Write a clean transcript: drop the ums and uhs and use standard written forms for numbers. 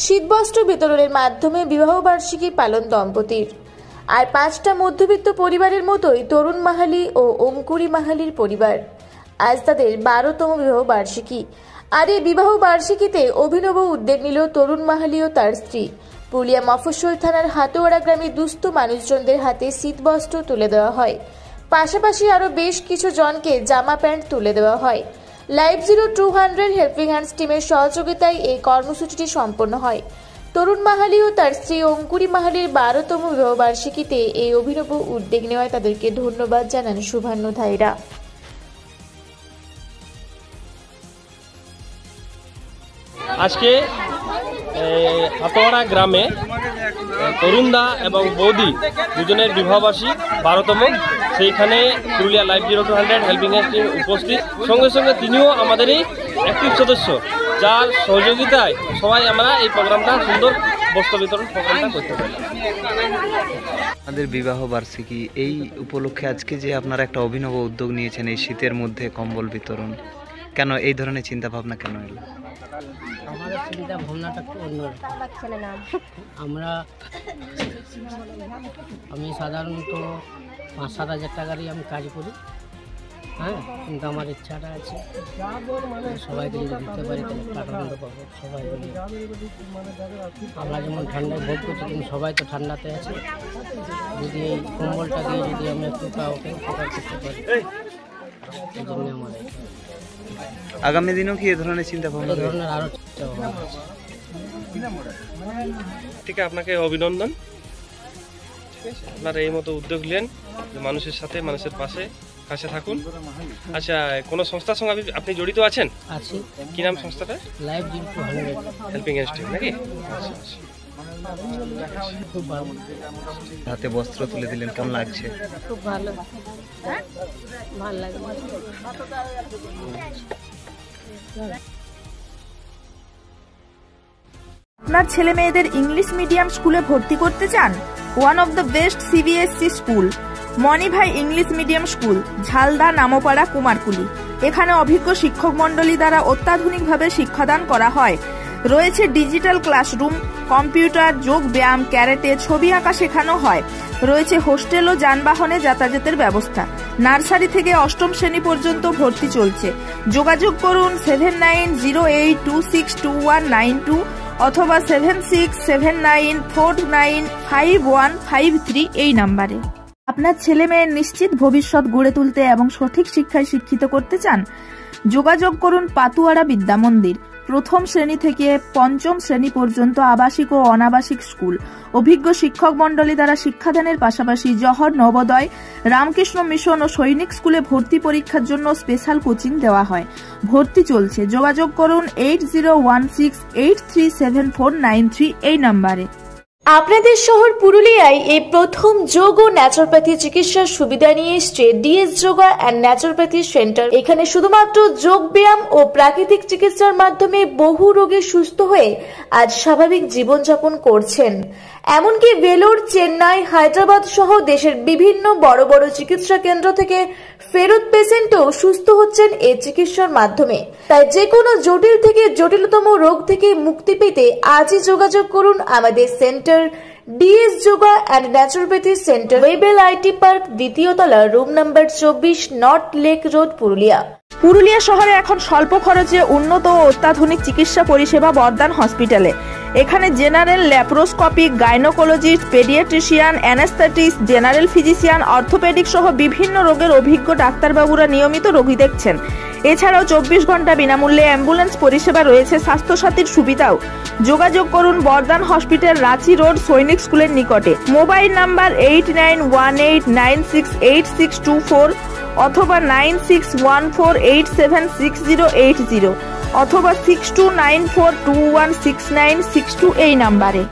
শীতবস্ত্র বিতরণের মাধ্যমে বিবাহবার্ষিকী পালন দম্পতির। আর 5টা মধ্যবিত্ত পরিবারের মতোই তরুণ মাহালি ও অঙ্কুরি মাহালির পরিবার। আজ তাদের 12তম বিবাহবার্ষিকী। আর এই বিবাহবার্ষিকীতে অভিনব উদ্যোগ নিল তরুণ মাহালি ও তার স্ত্রী। পুরুলিয়া মফস্বল থানার হাতোয়ারা গ্রামে দুস্থ মানুষজনদের হাতে শীতবস্ত্র তুলে দেওয়া হয়। পাশাপাশি আরও বেশ কিছু জনকে জামা প্যান্ট তুলে দেওয়া হয়। লাইভ জিরো 200 হেল্পিং হ্যান্ডস টিমের সহযোগিতায় এই কর্মসূচিটি সম্পন্ন হয়। তরুণ মাহালি ও তার স্ত্রী অঙ্কুরি মাহালির 12তম বিবাহবার্ষিকীতে এই অভিনব উদ্যোগ নেওয়ায় তাদেরকে ধন্যবাদ জানান শুভান্যুধায়ীরা। আজকে হাতোয়ারা গ্রামে তরুণদা এবং বৌদি দুজনের বিবাহবার্ষিকী 12তম, সেইখানে Purulia live zero 200 helping hands team উপস্থিত। সঙ্গে সঙ্গে তিনিও আমাদেরই অ্যাক্টিভ সদস্য, যার সহযোগিতায় সবাই আমরা এই প্রোগ্রামটা সুন্দর বস্ত্র বিতরণ প্রোগ্রামটা করতে পারি। আমাদের বিবাহ বার্ষিকী এই উপলক্ষে আজকে যে আপনারা একটা অভিনব উদ্যোগ নিয়েছেন এই শীতের মধ্যে কম্বল বিতরণ, কেন এই ধরনের চিন্তা ভাবনা কেন এলো? আমাদের চিন্তা ভাবনাটা একটু অন্যরকম। আমি সাধারণত 5-7 হাজার টাকারই আমি কাজ করি, হ্যাঁ, কিন্তু আমার ইচ্ছাটা আছে সবাইকে যদি দিতে পারি তাহলে একটা আনন্দ পাবো। সবাই আমরা যেমন ঠান্ডায় ভোগ করছি, কিন্তু সবাই তো ঠান্ডাতে আছে, যদি এই কম্বলটা দিয়ে যদি আমরা একটু কাউকে উপকার করতে পারি, এই জন্য আমার আগামী দিনেও কি এই ধরনের চিন্তা ভাবনা? এই ধরনের আরও চিন্তা ভাবনা আছে। ঠিক আছে, আপনাকে অভিনন্দন। ঠিক আছে, আপনারা এই মতো উদ্যোগ নেন, মানুষের সাথে মানুষের কাছে থাকুন। আচ্ছা, কোনো সংস্থার সঙ্গে আপনি জড়িত আছেন? আছি। কি নাম সংস্থাটা? Live zero 200 helping hands team নাকি? খুব ভালো। হাতে বস্ত্র তুলে দিলেন, কেমন লাগছে? খুব ভালো, ভালো লাগে। আপনার ছেলে মেয়েদের ইংলিশ মিডিয়াম স্কুলে ভর্তি করতে চান? One of the best CBSE school Moni Bhai English medium school, Jhalda, Nampara, Kumarkuli. এখানে অভিজ্ঞ শিক্ষক মন্ডলী দ্বারা অত্যাধুনিকভাবে শিক্ষাদান করা হয়। রয়েছে ডিজিটাল ক্লাসরুম, কম্পিউটার, যোগ ব্যায়াম, ক্যারেটে, ছবি আঁকা শেখানো হয়। রয়েছে হোস্টেল ও যানবাহনে যাতায়াতের ব্যবস্থা। নার্সারি থেকে 8ম শ্রেণী পর্যন্ত ভর্তি চলছে। যোগাযোগ করুন 7928262192 অথবা 7679495153 এই নাম্বারে। আপনার ছেলে মেয়ের নিশ্চিত ভবিষ্যৎ গড়ে তুলতে এবং সঠিক শিক্ষায় শিক্ষিত করতে চান? যোগাযোগ করুন পাতুয়ারা বিদ্যা মন্দির। 1ম শ্রেণী থেকে 5ম শ্রেণী পর্যন্ত আবাসিক ও অনাবাসিক স্কুল। অভিজ্ঞ শিক্ষক মন্ডলী দ্বারা শিক্ষাদানের পাশাপাশি জহর, নবোদয়, রামকৃষ্ণ মিশন ও সৈনিক স্কুলে ভর্তি পরীক্ষার জন্য স্পেশাল কোচিং দেওয়া হয়। ভর্তি চলছে। যোগাযোগ করুন 8016837493 এই নাম্বারে। আপনাদের শহর পুরুলিয়ায় এই প্রথম যোগ ও ন্যাচুরোপ্যাথি চিকিৎসার সুবিধা নিয়ে এসছে DS yoga and naturopathy centre. এখানে শুধুমাত্র যোগ ব্যায়াম ও প্রাকৃতিক চিকিৎসার মাধ্যমে বহু রোগী সুস্থ হয়ে আজ স্বাভাবিক জীবনযাপন করছেন। এমনকি ভেলোর, চেন্নাই, হায়দ্রাবাদ সহ দেশের বিভিন্ন বড় বড় চিকিৎসা কেন্দ্র থেকে ফেরত পেশেন্টও সুস্থ হচ্ছেন এই চিকিৎসার মাধ্যমে। তাই যে কোনো জটিল থেকে জটিলতম রোগ থেকে মুক্তি পেতে আজই যোগাযোগ করুন আমাদের centre DS yoga and naturopathy centre, Webel IT park, 2য় তলা, room number 24, north lake road, Purulia. Purulia শহরে এখন স্বল্প খরচে উন্নত ও অত্যাধুনিক চিকিৎসা পরিষেবা বর্দান হসপিটালে। এখানে general, laparoscopic, gynaecologist, paediatrician, anaesthetist, general physician, orthopaedic সহ বিভিন্ন রোগের অভিজ্ঞ ডাক্তারবাবুরা নিয়মিত রোগী দেখছেন। এছাড়াও 24 ঘন্টা বিনামূল্যে অ্যাম্বুলেন্স পরিষেবা রয়েছে। স্বাস্থ্যসাথীর সুবিধাও। যোগাযোগ করুন বর্দান হসপিটাল, রাঁচি রোড, সৈনিক স্কুলের নিকটে। মোবাইল নাম্বার 8918968624 অথবা 9614876080 অথবা 6294216962 এই নাম্বারে।